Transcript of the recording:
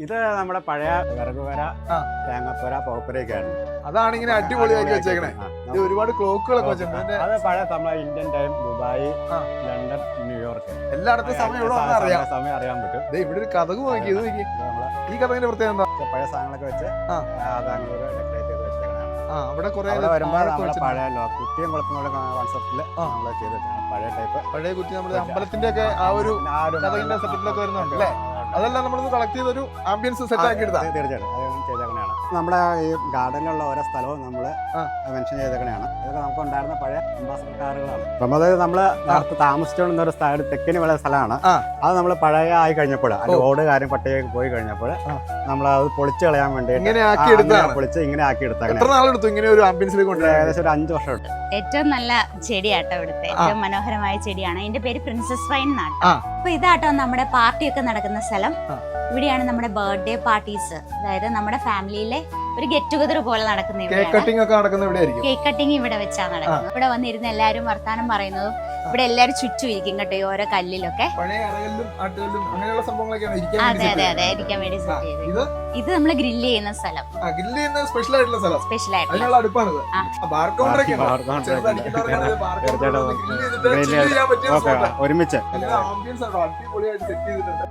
ഇത് നമ്മുടെ പഴയ വിറകുപുര, തേങ്ങപ്പുര, പോപ്പുരയൊക്കെയാണ്. അതാണ് ഇങ്ങനെ അടിപൊളിയാക്കി വെച്ചേക്കണേ. ഇത് ഒരുപാട് ക്ലോക്കുകളൊക്കെ വെച്ചിട്ടുണ്ട്. അത് പഴയ നമ്മളെ Indian time, Dubai, London, New York എല്ലായിടത്തും സമയം ഇവിടെ അറിയാം. സമയം അറിയാൻ പറ്റും. ഇവിടെ ഒരു കഥക് നോക്കി, ഇത് നോക്കി. ഈ കഥകിന്റെ പ്രത്യേകത എന്താ? പഴയ സാധനങ്ങളൊക്കെ വെച്ച് ഡെക്കറേറ്റ് ചെയ്ത് വെച്ചേക്കണാണ്. അവിടെ വരുമ്പോൾ നമ്മളെ പഴയ കുട്ടിയും കുളത്തിനുള്ള കോൺസെപ്റ്റില് നമ്മൾ ചെയ്ത് വെച്ചാണ്. പഴയ ടൈപ്പ് പഴയ കുട്ടി നമ്മുടെ അമ്പലത്തിന്റെ ഒക്കെ ആ ഒരു കഥകിന്റെ സെറ്റപ്പിലൊക്കെ വരുന്നുണ്ട് അല്ലേ? അതെല്ലാം നമ്മളൊന്ന് കളക്ട് ചെയ്തൊരു ആംബിയൻസ് സെറ്റ് ആക്കി എടുത്താൽ തീർച്ചയായിട്ടും ചെയ്തേക്കണയാണ്. നമ്മുടെ ഈ ഗാർഡനിലുള്ള ഓരോ സ്ഥലവും നമ്മൾ മെൻഷൻ ചെയ്തേക്കണയാണ്. ഇതൊക്കെ നമുക്ക് ഉണ്ടായിരുന്ന പഴയ അംബാസഡർ കാറുകളാണ്. അപ്പം അതായത് നമ്മള് നേരത്തെ താമസിച്ചുകൊണ്ടിരുന്ന ഒരു സ്ഥലം, തെക്കിന് വളരെ സ്ഥലമാണ്. അത് നമ്മൾ പഴയ ആയി കഴിഞ്ഞപ്പോൾ, അതിന്റെ ഓട് കാര്യം പട്ടികയ്ക്ക് പോയി കഴിഞ്ഞപ്പോൾ നമ്മൾ അത് പൊളിച്ച് കളയാൻ വേണ്ടി പൊളിച്ച് ഇങ്ങനെ ആക്കി എടുത്തു. ഇങ്ങനെ ഒരു ആംബിയൻസിലേക്ക് കൊണ്ടുവരാൻ ഏകദേശം ഒരു 5 വർഷം എടുത്തു. ഏറ്റവും നല്ല ചെടിയാട്ടോ ഇവിടുത്തെ, ഏറ്റവും മനോഹരമായ ചെടിയാണ്. ഇതിന്റെ പേര് പ്രിൻസസ് വൈൻ എന്നാണ്. അപ്പൊ ഇതാട്ടോ നമ്മുടെ പാർട്ടിയൊക്കെ നടക്കുന്ന സ്ഥലം. ഇവിടെയാണ് നമ്മുടെ ബർത്ത്ഡേ പാർട്ടീസ്, അതായത് നമ്മുടെ ഫാമിലിയിലെ ഒരു ഗെറ്റ് ടുഗദർ പോലെ നടക്കുന്ന കേക്ക് കട്ടിങ് ഇവിടെ വെച്ചാണ് നടക്കുന്നത്. ഇവിടെ വന്നിരുന്ന് എല്ലാരും വർത്താനം പറയുന്നതും ഇവിടെ എല്ലാരും ചുറ്റും ഇരിക്കും കേട്ടോ, ഈ ഓരോ കല്ലിലൊക്കെ. അതെ അതെ അതെ, ഇരിക്കാൻ വേണ്ടി സെറ്റ് ചെയ്ത്. ഇത് നമ്മള് ഗ്രില്ല് ചെയ്യുന്ന സ്ഥലം, സ്പെഷ്യൽ ആയിട്ടുള്ള ഒരുമിച്ച് അടിപൊളിയായിട്ട് സെറ്റ് ചെയ്തിട്ടുണ്ട്.